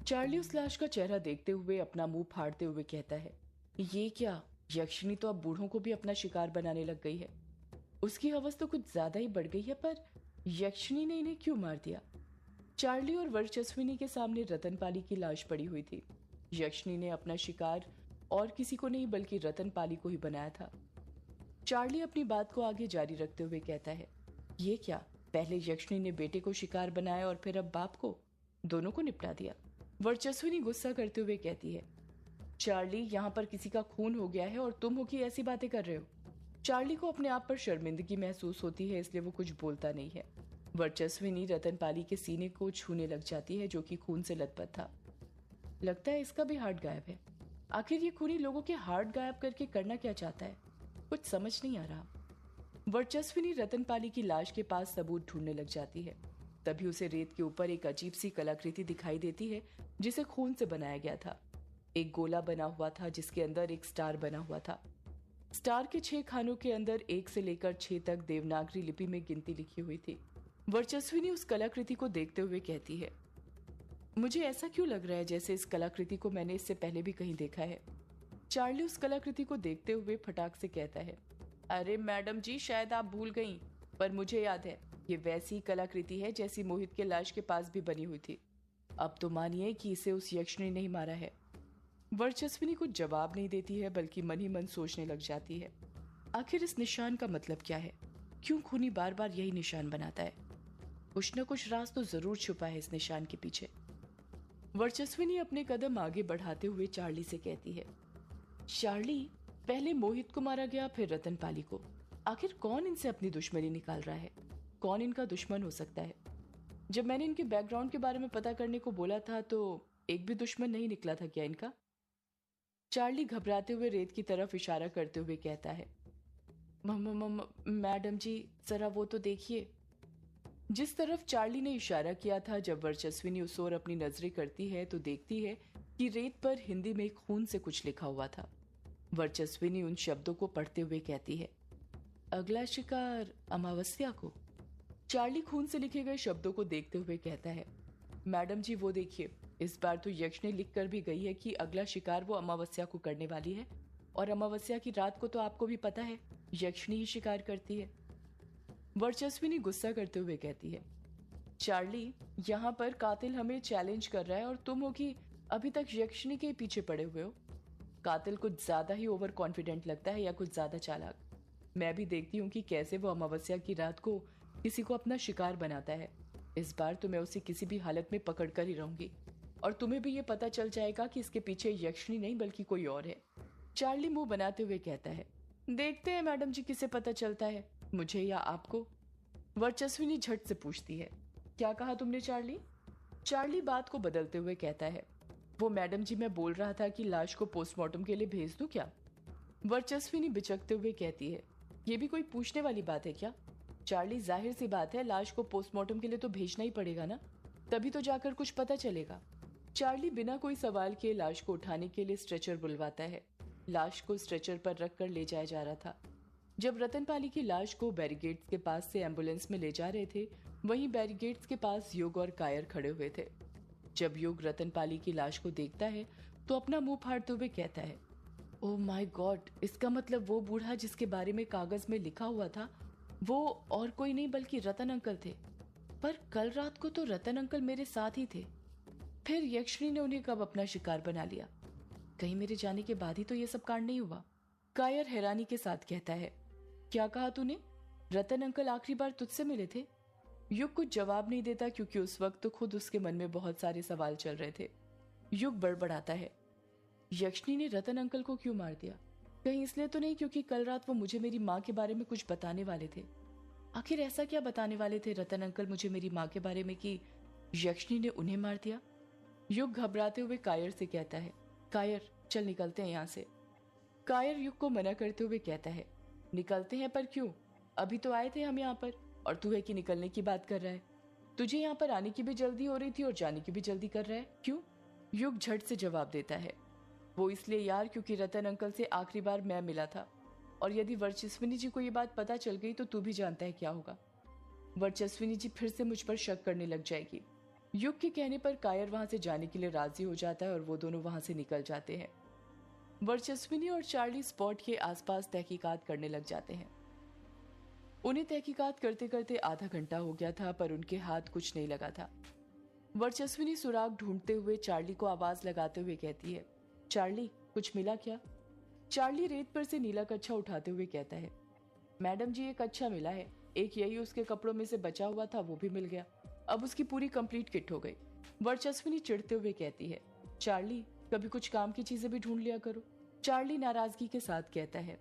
Charlie उस लाश का चेहरा देखते हुए अपना मुंह फाड़ते हुए कहता है, ये क्या, यक्षिणी तो अब बूढ़ों को भी अपना शिकार बनाने लग गई है। उसकी हवस तो कुछ ज्यादा ही बढ़ गई है, पर यक्षिणी ने इन्हें क्यों मार दिया। चार्ली और वर्चस्विनी के सामने रतनपाली की लाश पड़ी हुई थी। यक्षिणी ने अपना शिकार और किसी को नहीं बल्कि रतनपाली को ही बनाया था। चार्ली अपनी बात को आगे जारी रखते हुए कहता है, ये क्या, पहले यक्षिणी ने बेटे को शिकार बनाया और फिर अब बाप को, दोनों को निपटा दिया। वर्चस्विनी गुस्सा करते हुए कहती है, चार्ली, यहाँ पर किसी का खून हो गया है और तुम हो कि ऐसी बातें कर रहे हो। चार्ली को अपने आप पर शर्मिंदगी महसूस होती है, इसलिए वो कुछ बोलता नहीं है। वर्चस्विनी रतनपाली के सीने को छूने लग जाती है, जो कि खून से लथपथ था। लगता है इसका भी हार्ट गायब है। आखिर ये खूनी लोगों के हार्ट गायब करके करना क्या चाहता है, कुछ समझ नहीं आ रहा। वर्चस्विनी रतनपाली की लाश के पास सबूत ढूंढने लग जाती है। तभी उसे रेत के ऊपर एक अजीब सी कलाकृति दिखाई देती है, जिसे खून से बनाया गया था। एक गोला बना हुआ था जिसके अंदर एक स्टार बना हुआ था। स्टार के 6 खानों के अंदर 1 से लेकर 6 तक देवनागरी लिपि में गिनती लिखी हुई थी। वर्चस्विनी उस कलाकृति को देखते हुए कहती है, मुझे ऐसा क्यों लग रहा है जैसे इस कलाकृति को मैंने इससे पहले भी कहीं देखा है। चार्ली उस कलाकृति को देखते हुए फटाक से कहता है, अरे मैडम जी, शायद आप भूल गईं, पर मुझे याद है, ये वैसी कलाकृति है जैसी मोहित के लाश के पास भी बनी हुई थी। अब तो मानिए कि इसे उस यक्षिणी ने ही मारा है। वर्चस्विनी कुछ जवाब नहीं देती है, बल्कि मन ही मन सोचने लग जाती है, आखिर इस निशान का मतलब क्या है, क्यों खूनी बार बार यही निशान बनाता है। कुछ न कुछ राज तो जरूर छुपा है इस निशान के पीछे। वर्चस्विनी अपने कदम आगे बढ़ाते हुए चार्ली से कहती है, चार्ली, पहले मोहित को मारा गया, फिर रतनपाली को। आखिर कौन इनसे अपनी दुश्मनी निकाल रहा है, कौन इनका दुश्मन हो सकता है। जब मैंने इनके बैकग्राउंड के बारे में पता करने को बोला था तो एक भी दुश्मन नहीं निकला था क्या इनका। चार्ली घबराते हुए रेत की तरफ इशारा करते हुए कहता है, मैडम जी, जरा वो तो देखिए। जिस तरफ चार्ली ने इशारा किया था, जब वर्चस्विनी उस ओर अपनी नजरें करती है तो देखती है कि रेत पर हिंदी में खून से कुछ लिखा हुआ था। वर्चस्विनी उन शब्दों को पढ़ते हुए कहती है, अगला शिकार अमावस्या को। चार्ली खून से लिखे गए शब्दों को देखते हुए कहता है, मैडम जी वो देखिए, इस बार तो यक्षिणी लिख कर भी गई है कि अगला शिकार वो अमावस्या को करने वाली है, और अमावस्या की रात को तो आपको भी पता है यक्षिणी ही शिकार करती है। वर्चस्विनी गुस्सा करते हुए कहती है, चार्ली, यहाँ पर कातिल हमें चैलेंज कर रहा है और तुम हो कि अभी तक यक्षिणी के पीछे पड़े हुए हो। कातिल कुछ ज्यादा ही ओवर कॉन्फिडेंट लगता है, या कुछ ज्यादा चालाक। मैं भी देखती हूँ कि कैसे वो अमावस्या की रात को किसी को अपना शिकार बनाता है। इस बार तो मैं उसे किसी भी हालत में पकड़ कर ही रहूंगी, और तुम्हें भी ये पता चल जाएगा कि इसके पीछे यक्षिणी नहीं बल्कि कोई और है। चार्ली मुंह बनाते हुए कहता है, देखते हैं मैडम जी किसे पता चलता है, मुझे या आपको। वर्चस्विनी झट से पूछती है, क्या कहा तुमने चार्ली। चार्ली बात को बदलते हुए कहता है, वो मैडम जी, मैं बोल रहा था कि लाश को पोस्टमार्टम के लिए भेज दूं क्या। वर्चस्विनी बिचकते हुए कहती है, ये भी कोई पूछने वाली बात है क्या। चार्ली, जाहिर सी बात है, लाश को पोस्टमार्टम के लिए तो भेजना ही पड़ेगा ना, तभी तो जाकर कुछ पता चलेगा। चार्ली बिना कोई सवाल किए लाश को उठाने के लिए स्ट्रेचर बुलवाता है। लाश को स्ट्रेचर पर रखकर ले जाया जा रहा था। जब रतनपाली की लाश को बैरिकेड्स के पास से एम्बुलेंस में ले जा रहे थे, वहीं बैरिकेड्स के पास युग और कायर खड़े हुए थे। जब युग रतनपाली की लाश को देखता है तो अपना मुंह फाड़ते हुए कहता है, ओह माय गॉड, इसका मतलब वो बूढ़ा जिसके बारे में कागज में लिखा हुआ था वो और कोई नहीं बल्कि रतन अंकल थे। पर कल रात को तो रतन अंकल मेरे साथ ही थे, फिर यक्षिणी ने उन्हें कब अपना शिकार बना लिया। कहीं मेरे जाने के बाद ही तो ये सब कांड नहीं हुआ। कायर हैरानी के साथ कहता है, क्या कहा तूने, रतन अंकल आखिरी बार तुझसे मिले थे। युग कुछ जवाब नहीं देता, क्योंकि उस वक्त तो खुद उसके मन में बहुत सारे सवाल चल रहे थे। युग बड़बड़ाता है, यक्षिणी ने रतन अंकल को क्यों मार दिया, कहीं इसलिए तो नहीं क्योंकि कल रात वो मुझे मेरी माँ के बारे में कुछ बताने वाले थे। आखिर ऐसा क्या बताने वाले थे रतन अंकल मुझे मेरी माँ के बारे में कि यक्षिणी ने उन्हें मार दिया। युग घबराते हुए कायर से कहता है, कायर, चल निकलते हैं यहाँ से। कायर युग को मना करते हुए कहता है, निकलते हैं पर क्यों, अभी तो आए थे हम यहाँ पर, और तू है कि निकलने की बात कर रहा है। तुझे यहाँ पर आने की भी जल्दी हो रही थी और जाने की भी जल्दी कर रहा है, क्यों। युग झट से जवाब देता है, वो इसलिए यार, क्योंकि रतन अंकल से आखिरी बार मैं मिला था, और यदि वर्चस्विनी जी को ये बात पता चल गई तो तू भी जानता है क्या होगा। वर्चस्विनी जी फिर से मुझ पर शक करने लग जाएगी। युग के कहने पर कायर वहां से जाने के लिए राजी हो जाता है और वो दोनों वहां से निकल जाते हैं। वर्चस्विनी और चार्ली स्पॉट के आसपास तहकीकात करने लग जाते हैं। उन्हें तहकीकात करते करते आधा घंटा हो गया था, पर उनके हाथ कुछ नहीं लगा था। वर्चस्विनी सुराग ढूंढते हुए चार्ली को आवाज लगाते हुए कहती है, चार्ली, कुछ मिला क्या? चार्ली रेत पर से नीला कच्छा उठाते हुए कहता है, मैडम जी, एक कच्छा मिला है। एक यही उसके कपड़ों में से बचा हुआ था, वो भी मिल गया। अब उसकी पूरी कंप्लीट किट हो गई। वर्चस्विनी चिढ़ते हुए कहती है, चार्ली, कभी कुछ काम की चीजें भी ढूंढ लिया करो। चार्ली नाराजगी के साथ कहता है,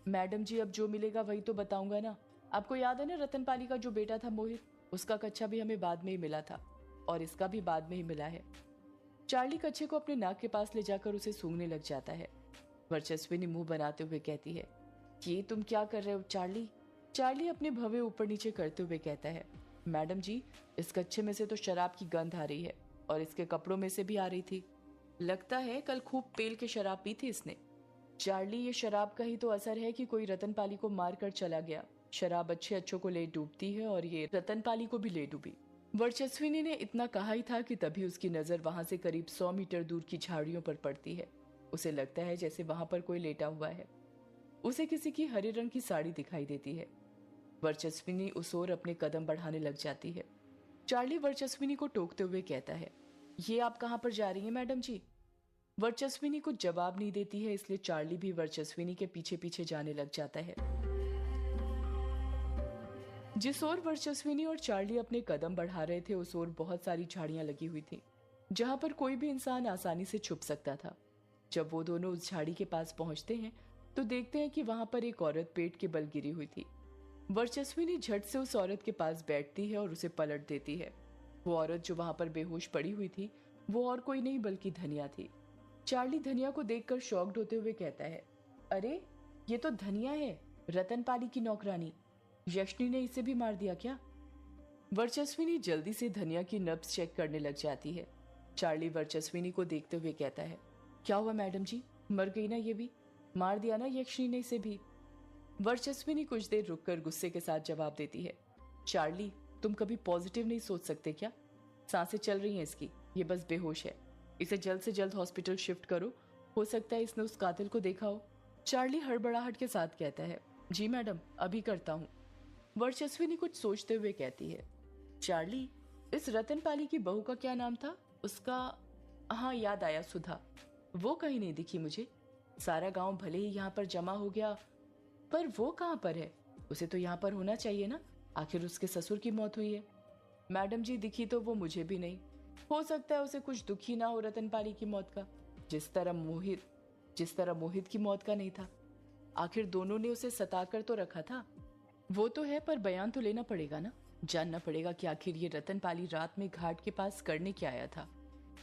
मैडम जी, अब जो मिलेगा वही तो बताऊंगा ना। आपको याद है ना, रतनपाली का जो बेटा था मोहित, उसका कच्छा भी हमें बाद में ही मिला था और इसका भी बाद में ही मिला है। चार्ली कच्छे को अपने नाक के पास ले जाकर उसे सूंघने लग जाता है। वर्चस्विनी मुंह बनाते हुए कहती है, ये तुम क्या कर रहे हो चार्ली? चार्ली अपने भवें ऊपर नीचे करते हुए कहता है, मैडम जी, इस कच्छे में से तो शराब की गंध आ रही है और इसके कपड़ों में से भी आ रही थी। लगता है कल खूब पेल के शराब पी थी इसने। चार्ली, ये शराब का ही तो असर है कि कोई रतनपाली को मार कर चला गया। शराब अच्छे अच्छों को ले डूबती है और ये रतनपाली को भी ले डूबी। वर्चस्विनी ने इतना कहा ही था कि तभी उसकी नजर वहां से करीब 100 मीटर दूर की झाड़ियों पर पड़ती है। उसे लगता है जैसे वहां पर कोई लेटा हुआ है। उसे किसी की हरे रंग की साड़ी दिखाई देती है। वर्चस्विनी उस ओर अपने कदम बढ़ाने लग जाती है। चार्ली वर्चस्विनी को टोकते हुए कहता है, ये आप कहां पर जा रही हैं मैडम जी? वर्चस्विनी कुछ जवाब नहीं देती है, इसलिए चार्ली भी वर्चस्विनी के पीछे पीछे जाने लग जाता है। जिस ओर वर्चस्विनी और चार्ली अपने कदम बढ़ा रहे थे उस ओर बहुत सारी झाड़ियां लगी हुई थी, जहां पर कोई भी इंसान आसानी से छुप सकता था। जब वो दोनों उस झाड़ी के पास पहुंचते हैं तो देखते हैं कि वहां पर एक औरत पेट के बल गिरी हुई थी। वर्चस्विनी झट से उस औरत के पास बैठती है और उसे पलट देती है। वो औरत जो वहां पर बेहोश पड़ी हुई थी, वो और कोई नहीं बल्कि धनिया थी। चार्ली धनिया को देखकर शॉक्ड होते हुए कहता है, अरे, ये तो धनिया है, रतनपाली की नौकरानी। यक्षिनी ने इसे भी मार दिया क्या? वर्चस्विनी जल्दी से धनिया की नब्ज चेक करने लग जाती है। चार्ली वर्चस्विनी को देखते हुए कहता है, क्या हुआ मैडम जी, मर गई ना ये भी? मार दिया ना यक्षिनी ने इसे भी? वर्चस्विनी कुछ देर रुककर गुस्से के साथ जवाब देती है, चार्ली, तुम कभी पॉजिटिव नहीं सोच सकते क्या? सांसें चल रही हैं इसकी, ये बस बेहोश है। इसे जल्द से जल्द हॉस्पिटल शिफ्ट करो। हो सकता है इसने उस कातिल को देखा हो। चार्ली हड़बड़ाहट के साथ कहता है, जी मैडम, अभी करता हूँ। वर्चस्विनी कुछ सोचते हुए कहती है, चार्ली, इस रतनपाली की बहू का क्या नाम था? उसका, हाँ याद आया, सुधा। वो कहीं नहीं दिखी मुझे। सारा गांव भले ही यहाँ पर जमा हो गया, पर वो कहाँ पर है? उसे तो यहाँ पर होना चाहिए ना, आखिर उसके ससुर की मौत हुई है। मैडम जी, दिखी तो वो मुझे भी नहीं। हो सकता है उसे कुछ दुख ही ना हो रतनपाली की मौत का, जिस तरह मोहित की मौत का नहीं था। आखिर दोनों ने उसे सताकर तो रखा था। वो तो है, पर बयान तो लेना पड़ेगा ना। जानना पड़ेगा कि आखिर ये रतनपाली रात में घाट के पास करने क्या आया था,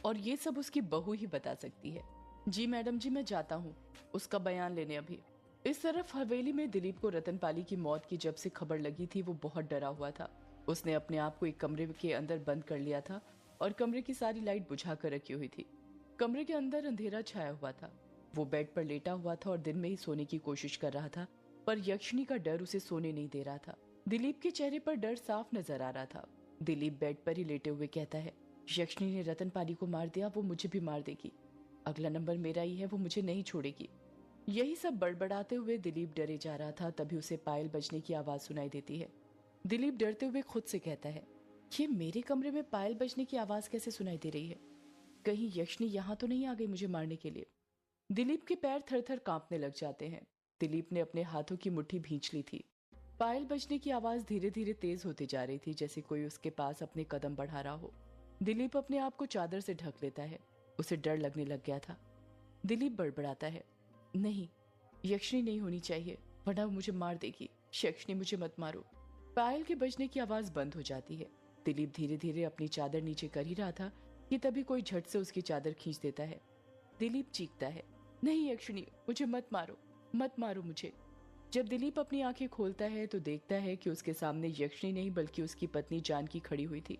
और ये सब उसकी बहू ही बता सकती है। जी मैडम जी, मैं जाता हूँ उसका बयान लेने अभी। इस तरफ हवेली में दिलीप को रतनपाली की मौत की जब से खबर लगी थी, वो बहुत डरा हुआ था। उसने अपने आप को एक कमरे के अंदर बंद कर लिया था और कमरे की सारी लाइट बुझा कर रखी हुई थी। कमरे के अंदर अंधेरा छाया हुआ था। वो बेड पर लेटा हुआ था और दिन में ही सोने की कोशिश कर रहा था, पर यक्षिनी का डर उसे सोने नहीं दे रहा था। दिलीप के चेहरे पर डर साफ नजर आ रहा था। दिलीप बेड पर ही लेटे हुए कहता है, यक्षिनी ने रतनपाली को मार दिया, वो मुझे भी मार देगी। अगला नंबर मेरा ही है, वो मुझे नहीं छोड़ेगी। यही सब बड़बड़ाते हुए दिलीप डरे जा रहा था। तभी उसे पायल बजने की आवाज सुनाई देती है। दिलीप डरते हुए खुद से कहता है, ये मेरे कमरे में पायल बजने की आवाज कैसे सुनाई दे रही है? कहीं यक्षिनी यहाँ तो नहीं आ गई मुझे मारने के लिए? दिलीप के पैर थर थर कांपने लग जाते हैं। दिलीप ने अपने हाथों की मुट्ठी भींच ली थी। पायल बजने की आवाज धीरे धीरे तेज होती जा रही थी, जैसे कोई उसके पास अपने कदम बढ़ा रहा हो। दिलीप अपने आप को चादर से ढक लेता है। उसे डर लगने लग गया था। दिलीप बड़बड़ाता है, नहीं, यक्षिनी नहीं होनी चाहिए, वरना मुझे मार देगी। यक्षिनी, मुझे मत मारो। पायल के बजने की आवाज बंद हो जाती है। दिलीप धीरे धीरे अपनी चादर नीचे कर ही रहा था कि तभी कोई झट से उसकी चादर खींच देता है। दिलीप चीखता है, नहीं यक्षिनी, मुझे मत मारो, मत मारो मुझे। जब दिलीप अपनी आंखें खोलता है तो देखता है कि उसके सामने यक्षिनी नहीं बल्कि उसकी पत्नी जानकी खड़ी हुई थी।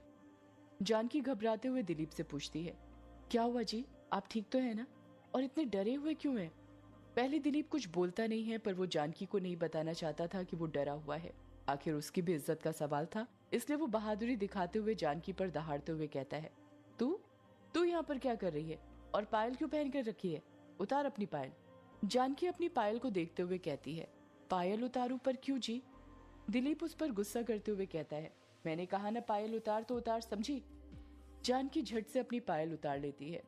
जानकी घबराते हुए दिलीप से पूछती है, क्या हुआ जी, आप ठीक तो है ना? और इतने डरे हुए क्यों हैं? पहले दिलीप कुछ बोलता नहीं है, पर वो जानकी को नहीं बताना चाहता था कि वो डरा हुआ है। आखिर उसकी भी इज्जत का सवाल था, इसलिए वो बहादुरी दिखाते हुए जानकी पर दहाड़ते हुए कहता है, तू तू यहाँ पर क्या कर रही है और पायल क्यों पहन कर रखी है? उतार अपनी पायल। जानकी अपनी पायल को देखते हुए कहती है, पायल उतारूं पर क्यों जी? दिलीप उस पर गुस्सा करते हुए कहता है, मैंने कहा ना पायल उतार तो उतार, समझी? जानकी झट से अपनी पायल उतार लेती है।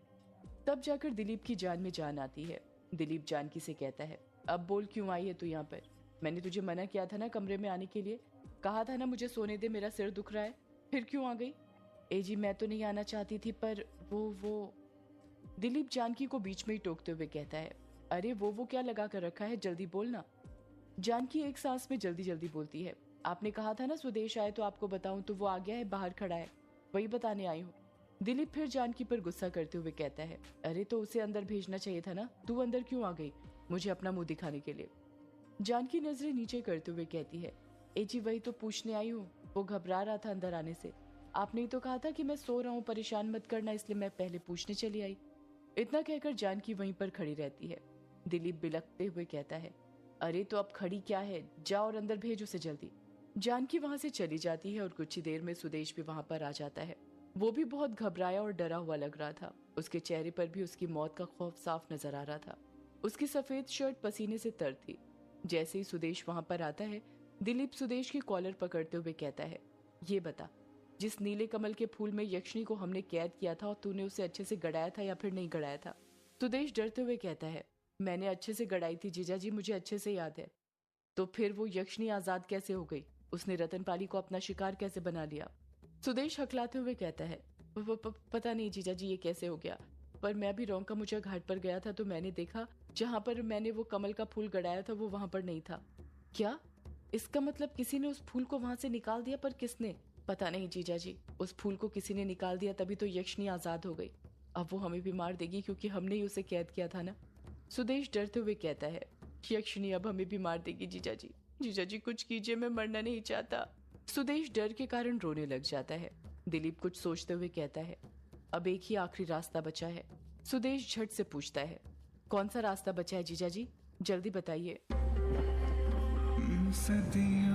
तब जाकर दिलीप की जान में जान आती है। दिलीप जानकी से कहता है, अब बोल क्यों आई है तू यहाँ पर? मैंने तुझे मना किया था ना कमरे में आने के लिए, कहा था ना मुझे सोने दे, मेरा सिर दुख रहा है, फिर क्यों आ गई? ए जी मैं तो नहीं आना चाहती थी, पर वो दिलीप जानकी को बीच में ही टोकते हुए कहता है, अरे वो क्या लगा कर रखा है, जल्दी बोलना। जानकी एक सांस में जल्दी जल्दी बोलती है, आपने कहा था ना स्वदेश आए तो आपको बताऊं, तो वो आ गया है, बाहर खड़ा है, वही बताने आई हूँ। दिलीप फिर जानकी पर गुस्सा करते हुए कहता है, अरे तो उसे अंदर भेजना चाहिए था ना, तू अंदर क्यों आ गई मुझे अपना मुंह दिखाने के लिए? जानकी नजरें नीचे करते हुए कहती है, ए जी वही तो पूछने आई हूँ, वो घबरा रहा था अंदर आने से, आपने ही तो कहा था कि मैं सो रहा हूँ, परेशान मत करना, इसलिए मैं पहले पूछने चली आई। इतना कहकर जानकी वहीं पर खड़ी रहती है। दिलीप बिलखते हुए कहता है, अरे तो अब खड़ी क्या है, जाओ और अंदर भेज उसे जल्दी। जानकी वहां से चली जाती है और कुछ ही देर में सुदेश भी वहां पर आ जाता है। वो भी बहुत घबराया और डरा हुआ लग रहा था। उसके चेहरे पर भी उसकी मौत का खौफ साफ नजर आ रहा था। उसकी सफेद शर्ट पसीने से तर थी। जैसे ही सुदेश वहां पर आता है, दिलीप सुदेश की कॉलर पकड़ते हुए कहता है, ये बता, जिस नीले कमल के फूल में यक्षिणी को हमने कैद किया था और तूने उसे अच्छे से गड़ाया था या फिर नहीं गड़ाया था? सुदेश डरते हुए कहता है, मैंने अच्छे से गड़ाई थी जीजा जी, मुझे अच्छे से याद है। तो फिर वो यक्षिणी आजाद कैसे हो गई? उसने रतनपाली को अपना शिकार कैसे बना लिया? सुदेश हकलाते हुए कहता है, पता नहीं जीजा जी ये कैसे हो गया, पर मैं भी रोंका मुझे घाट पर गया था तो मैंने देखा जहां पर मैंने वो कमल का फूल गड़ाया था वो वहां पर नहीं था। क्या? इसका मतलब किसी ने उस फूल को वहां से निकाल दिया, पर किसने? पता नहीं जीजा जी, उस फूल को किसी ने निकाल दिया, तभी तो यक्षिणी आजाद हो गई। अब वो हमें भी मार देगी क्योंकि हमने ही उसे कैद किया था ना। सुदेश डरते हुए कहता है, यक्षिणी अब हमें भी मार देगी जीजा जी, जीजा जी कुछ कीजिए, मैं मरना नहीं चाहता। सुदेश डर के कारण रोने लग जाता है। दिलीप कुछ सोचते हुए कहता है, अब एक ही आखिरी रास्ता बचा है। सुदेश झट से पूछता है, कौन सा रास्ता बचा है जीजा जी, जल्दी बताइए। सदियों